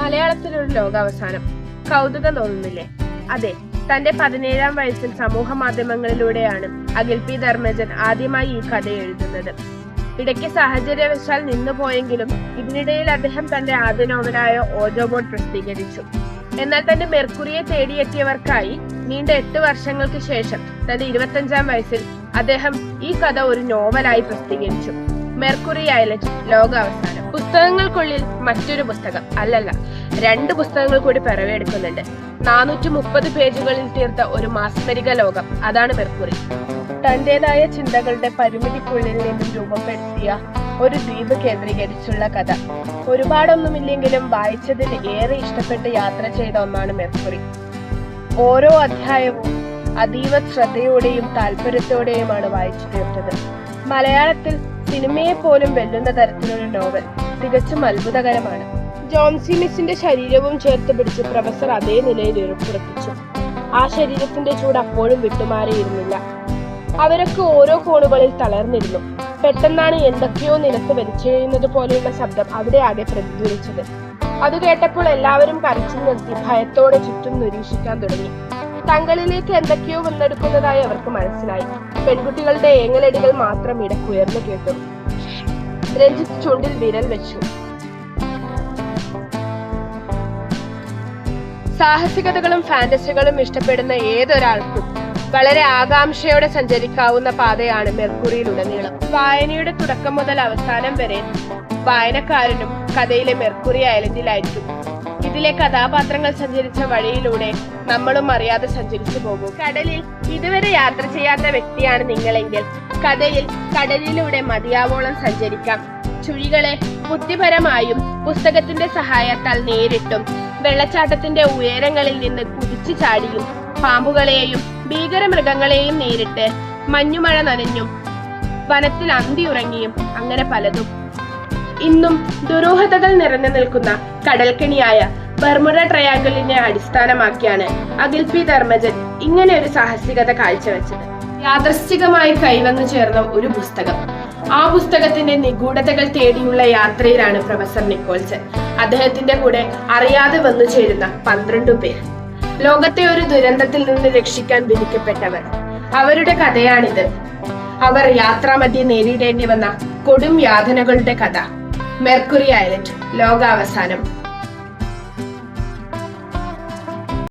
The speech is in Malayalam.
മലയാളത്തിലൊരു ലോകാവസാനം. കൗതുകം തോന്നുന്നില്ലേ? അതെ, തന്റെ 17-ാം വയസ്സിൽ സമൂഹ മാധ്യമങ്ങളിലൂടെയാണ് അഖിൽ പി ധർമ്മജൻ ആദ്യമായി ഈ കഥ എഴുതുന്നത്. ഇടയ്ക്ക് സാഹചര്യവശാൽ നിന്നുപോയെങ്കിലും ഇതിനിടയിൽ അദ്ദേഹം തന്റെ ആദ്യ നോവലായ ഓജോ ബോർഡ് പ്രസിദ്ധീകരിച്ചു. എന്നാൽ തന്റെ മെർക്കുറിയെ തേടിയെത്തിയവർക്കായി നീണ്ട 8 വർഷങ്ങൾക്ക് ശേഷം തന്റെ 25-ാം വയസ്സിൽ അദ്ദേഹം ഈ കഥ ഒരു നോവലായി പ്രസിദ്ധീകരിച്ചു. മെർക്കുറി ഐലൻഡ് ലോകാവസാനം. പുസ്തകങ്ങൾക്കുള്ളിൽ മറ്റൊരു പുസ്തകം, അല്ലല്ല 2 പുസ്തകങ്ങൾ കൂടി പിറവിയെടുക്കുന്നുണ്ട്. 430 പേജുകളിൽ തീർത്ത ഒരു മാസ്മരിക ലോകം, അതാണ് മെർക്കുറി. തന്റേതായ ചിന്തകളുടെ പരിമിതിക്കുള്ളിൽ നിന്നും രൂപപ്പെടുത്തിയ ഒരു ദ്വീപ് കേന്ദ്രീകരിച്ചുള്ള കഥ. ഒരുപാടൊന്നുമില്ലെങ്കിലും വായിച്ചതിൽ ഏറെ ഇഷ്ടപ്പെട്ട് യാത്ര ചെയ്ത ഒന്നാണ് മെർക്കുറി. ഓരോ അധ്യായവും അതീവ ശ്രദ്ധയോടെയും താല്പര്യത്തോടെയുമാണ് വായിച്ചു തീർത്തത്. മലയാളത്തിൽ സിനിമയെ പോലും വെല്ലുന്ന തരത്തിലൊരു നോവൽ. തികച്ചും അത്ഭുതകരമാണ്. ജോൺസി മിസ്സിന്റെ ശരീരവും ചേർത്ത് പിടിച്ച് പ്രൊഫസർ അതേ നിലയിൽ ഉറപ്പിച്ചു. ആ ശരീരത്തിന്റെ ചൂട് അപ്പോഴും വിട്ടുമാറിയിരുന്നില്ല. അവരൊക്കെ ഓരോ കോണുകളിൽ തളർന്നിരുന്നു. പെട്ടെന്നാണ് എന്തൊക്കെയോ നിലത്ത് വലിച്ചെറിയുന്നത് പോലെയുള്ള ശബ്ദം അവിടെ ആകെ പ്രതിധ്വനിച്ചത്. അത് കേട്ടപ്പോൾ എല്ലാവരും കരച്ചിൽ നിർത്തി ഭയത്തോടെ ചുറ്റും നിരീക്ഷിക്കാൻ തുടങ്ങി. തങ്ങളിലേക്ക് എന്തൊക്കെയോ വന്നെടുക്കുന്നതായി അവർക്ക് മനസ്സിലായി. പെൺകുട്ടികളുടെ ഏങ്ങലടികൾ മാത്രം ഇടക്കുയർന്നു കേട്ടു. രഞ്ജിത്ത് ചുണ്ടിൽ വിരൽ വെച്ചു. സാഹസികതകളും ഫാന്റസികളും ഇഷ്ടപ്പെടുന്ന ഏതൊരാൾക്കും വളരെ ആകാംക്ഷയോടെ സഞ്ചരിക്കാവുന്ന പാതയാണ് മെർക്കുറിയിലുടനീളം. വായനയുടെ തുടക്കം മുതൽ അവസാനം വരെ വായനക്കാരനും കഥയിലെ മെർക്കുറി ഐലൻഡിലായിരിക്കും. ഇതിലെ കഥാപാത്രങ്ങൾ സഞ്ചരിച്ച വഴിയിലൂടെ നമ്മളും അറിയാതെ സഞ്ചരിച്ചു പോകും. കടലിൽ ഇതുവരെ യാത്ര ചെയ്യാത്ത വ്യക്തിയാണ് നിങ്ങളെങ്കിൽ കഥയിൽ കടലിലൂടെ മതിയാവോളം സഞ്ചരിക്കാം. ചുഴികളെ ബുദ്ധിപരമായും പുസ്തകത്തിന്റെ സഹായത്താൽ നേരിട്ടും വെള്ളച്ചാട്ടത്തിന്റെ ഉയരങ്ങളിൽ നിന്ന് കുതിച്ചു ചാടിയും പാമ്പുകളെയും ഭീകരമൃഗങ്ങളെയും നേരിട്ട് മഞ്ഞുമഴ നനഞ്ഞും വനത്തിൽ അന്തിയുറങ്ങിയും അങ്ങനെ പലതും. ഇന്നും ദുരൂഹതകൾ നിറഞ്ഞു നിൽക്കുന്ന കടൽക്കണിയായ ബർമുഡ ട്രയാങ്കിളിനെ അടിസ്ഥാനമാക്കിയാണ് അഖിൽ പി ധർമ്മജൻ ഇങ്ങനെ ഒരു സാഹസികത കാഴ്ചവെച്ചത്. യാദൃശ്ചികമായി കൈവന്നു ചേർന്ന ഒരു പുസ്തകം. ആ പുസ്തകത്തിന്റെ നിഗൂഢതകൾ തേടിയുള്ള യാത്രയിലാണ് പ്രൊഫസർ നിക്കോൾസൺ. അദ്ദേഹത്തിന്റെ കൂടെ അറിയാതെ വന്നു ചേരുന്ന 12 പേർ. ലോകത്തെ ഒരു ദുരന്തത്തിൽ നിന്ന് രക്ഷിക്കാൻ വിധിക്കപ്പെട്ടവർ. അവരുടെ കഥയാണിത്. അവർ യാത്രാമധ്യേ നേരിടേണ്ടി വന്ന കൊടും യാതനകളുടെ കഥ. മെർക്കുറി ഐലൻഡ് ലോകാവസാനം.